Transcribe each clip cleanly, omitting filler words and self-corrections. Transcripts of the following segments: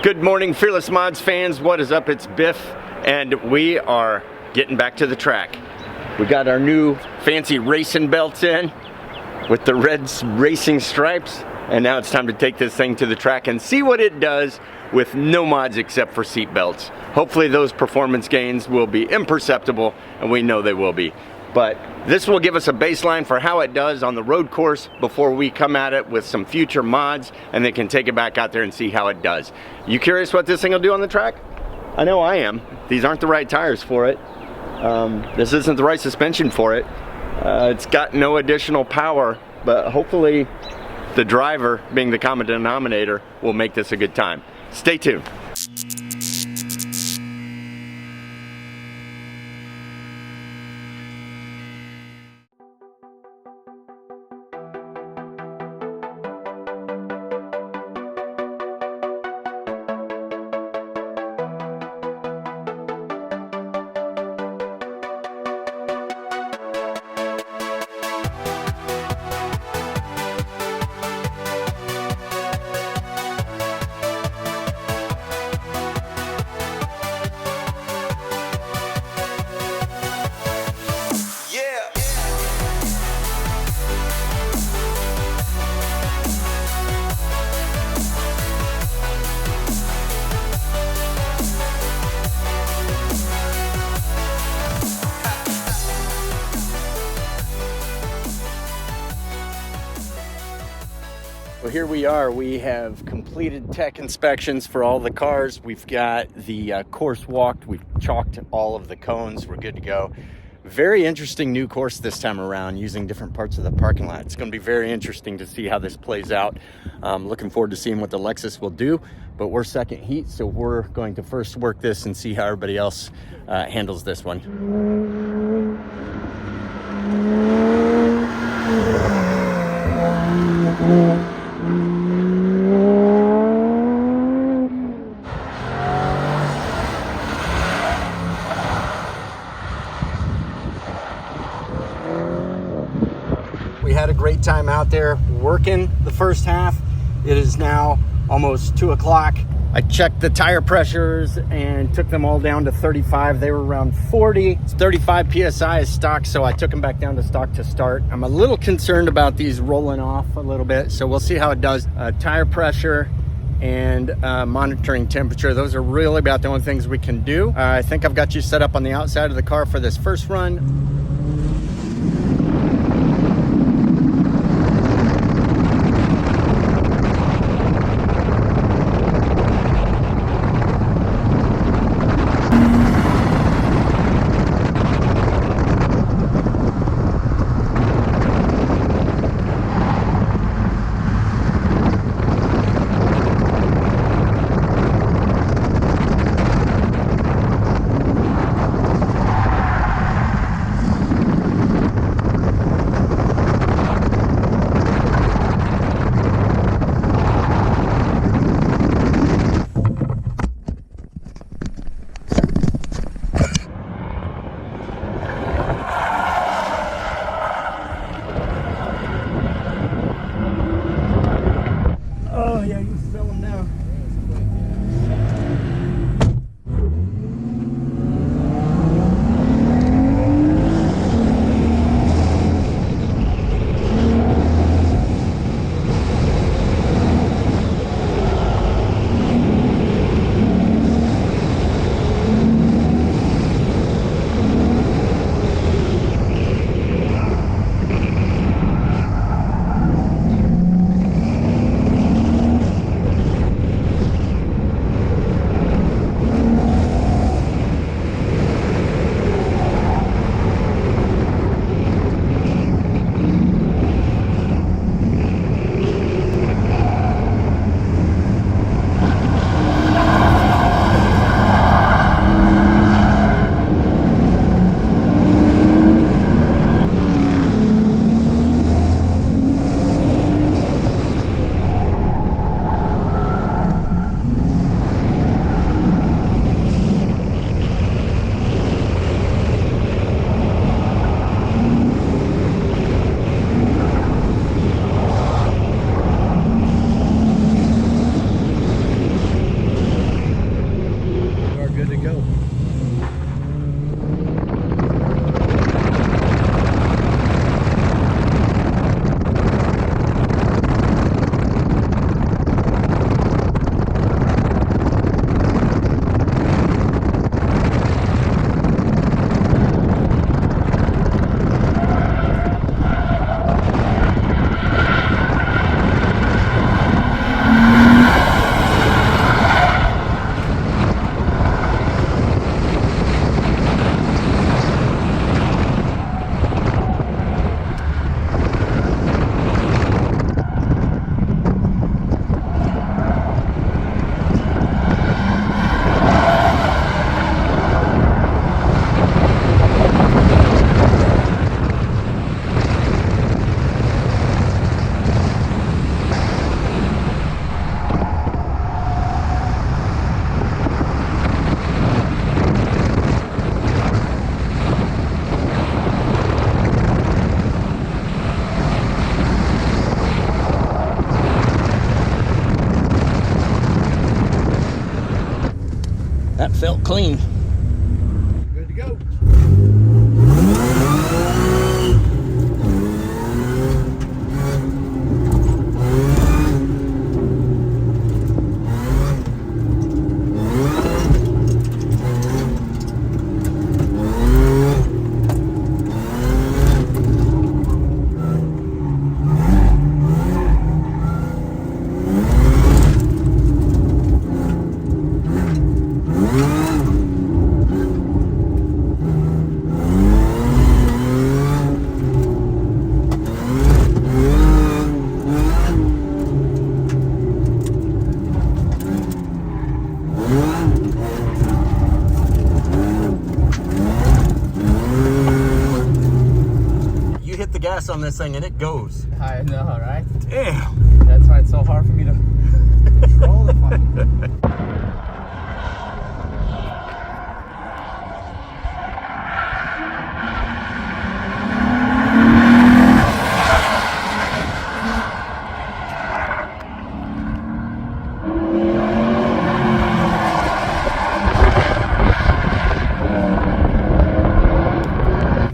Good morning, Fearless Mods fans. What is up? It's Biff, and we are getting back to the track. We got our new fancy racing belts in with the red racing stripes, and now it's time to take this thing to the track and see what it does with no mods except for seat belts. Hopefully those performance gains will be imperceptible, and we know they will be. But this will give us a baseline for how it does on the road course before we come at it with some future mods, and they can take it back out there and see how it does. You curious what this thing will do on the track? I know I am. These aren't the right tires for it. This isn't the right suspension for it. It's got no additional power, but hopefully the driver, being the common denominator, will make this a good time. Stay tuned. Well, here we are. We have completed tech inspections for all the cars. We've got the course walked. We've chalked all of the cones. We're good to go. Very interesting new course this time around, using different parts of the parking lot. It's going to be very interesting to see how this plays out. Looking forward to seeing what the Lexus will do, but we're second heat, so we're going to first work this and see how everybody else handles this one. We had a great time out there working the first half. It is now almost 2 o'clock. I checked the tire pressures and took them all down to 35. They were around 40. It's 35 PSI is stock, so I took them back down to stock to start. I'm a little concerned about these rolling off a little bit, so we'll see how it does. Tire pressure and monitoring temperature, those are really about the only things we can do. I think I've got you set up on the outside of the car for this first run. That felt clean. Good to go. On this thing and it goes. I know, right? Damn. That's why it's so hard for me to control the fucking thing.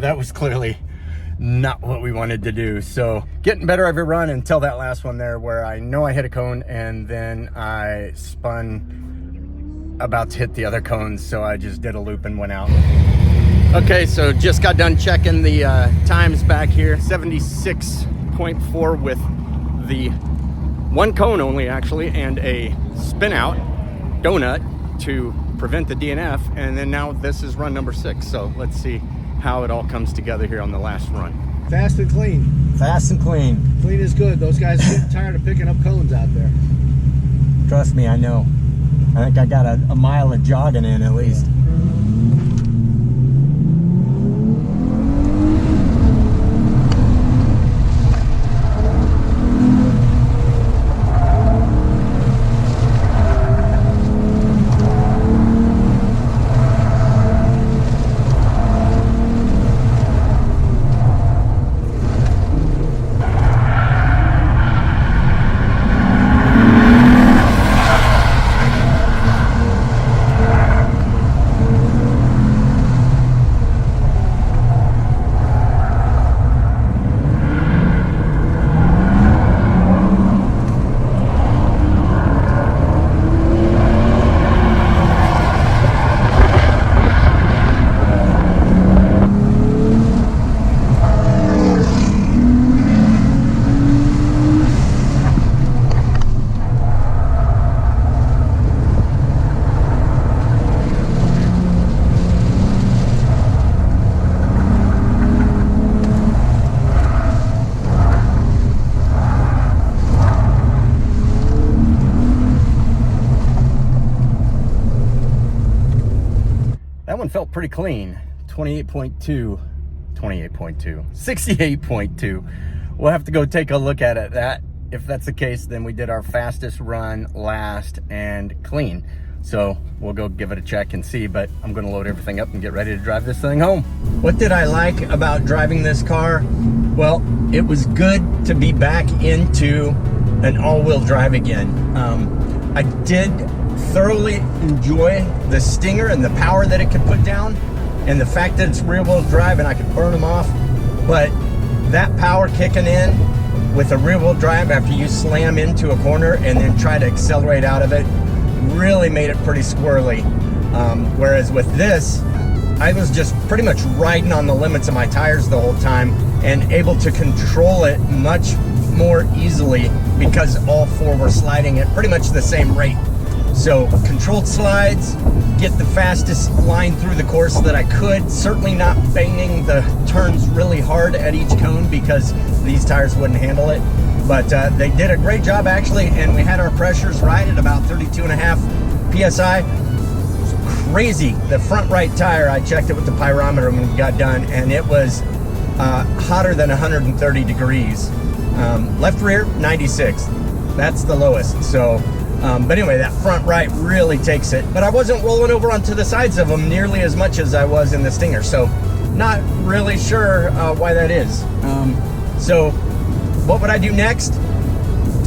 That was clearly not what we wanted to do. So getting better every run until that last one there where I know I hit a cone and then I spun about to hit the other cones, so I just did a loop and went out. Okay, so just got done checking the times back here. 76.4 with the one cone only actually, and a spin out donut to prevent the DNF, and then now this is run number 6. So let's see how it all comes together here on the last run. Fast and clean. Fast and clean. Clean is good. Those guys get tired of picking up cones out there. Trust me, I know. I think I got a mile of jogging in at least. That one felt pretty clean. 28.2, 68.2. We'll have to go take a look at it. If that's the case, then we did our fastest run last and clean. So we'll go give it a check and see, but I'm gonna load everything up and get ready to drive this thing home. What did I like about driving this car? Well, it was good to be back into an all-wheel drive again. I did thoroughly enjoy the stinger and the power that it could put down, and the fact that it's rear-wheel drive and I could burn them off. But that power kicking in with a rear-wheel drive after you slam into a corner and then try to accelerate out of it really made it pretty squirrely. Whereas with this, I was just pretty much riding on the limits of my tires the whole time and able to control it much more easily because all four were sliding at pretty much the same rate. So controlled slides, get the fastest line through the course that I could, certainly not banging the turns really hard at each cone because these tires wouldn't handle it. But they did a great job actually, and we had our pressures right at about 32.5 PSI. Crazy. The front right tire, I checked it with the pyrometer when we got done, and it was hotter than 130 degrees. Left rear, 96. That's the lowest. So, but anyway, that front right really takes it. But I wasn't rolling over onto the sides of them nearly as much as I was in the Stinger. So, not really sure why that is. So, what would I do next?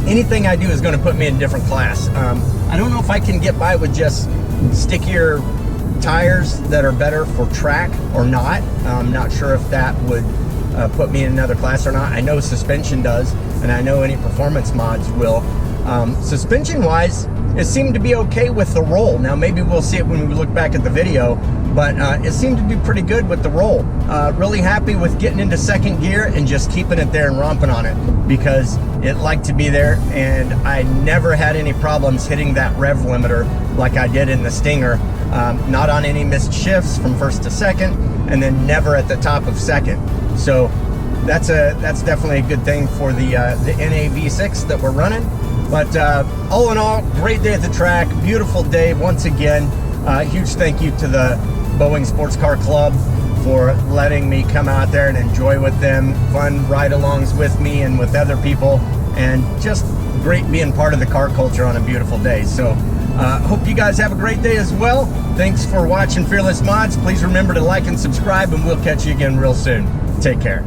Anything I do is going to put me in a different class. I don't know if I can get by with just stickier tires that are better for track or not. I'm not sure if that would put me in another class or not. I know suspension does, and I know any performance mods will. Suspension wise, it seemed to be okay with the roll. Now maybe we'll see it when we look back at the video, but it seemed to be pretty good with the roll. Really happy with getting into second gear and just keeping it there and romping on it, because it liked to be there, and I never had any problems hitting that rev limiter like I did in the Stinger. Not on any missed shifts from first to second, and then never at the top of second. So that's definitely a good thing for the NA V6 that we're running. But all in all, great day at the track, beautiful day once again. Huge thank you to the Boeing Sports Car Club for letting me come out there and enjoy with them, fun ride-alongs with me and with other people, and just great being part of the car culture on a beautiful day. So hope you guys have a great day as well. Thanks for watching Fearless Mods. Please remember to like and subscribe, and we'll catch you again real soon. Take care.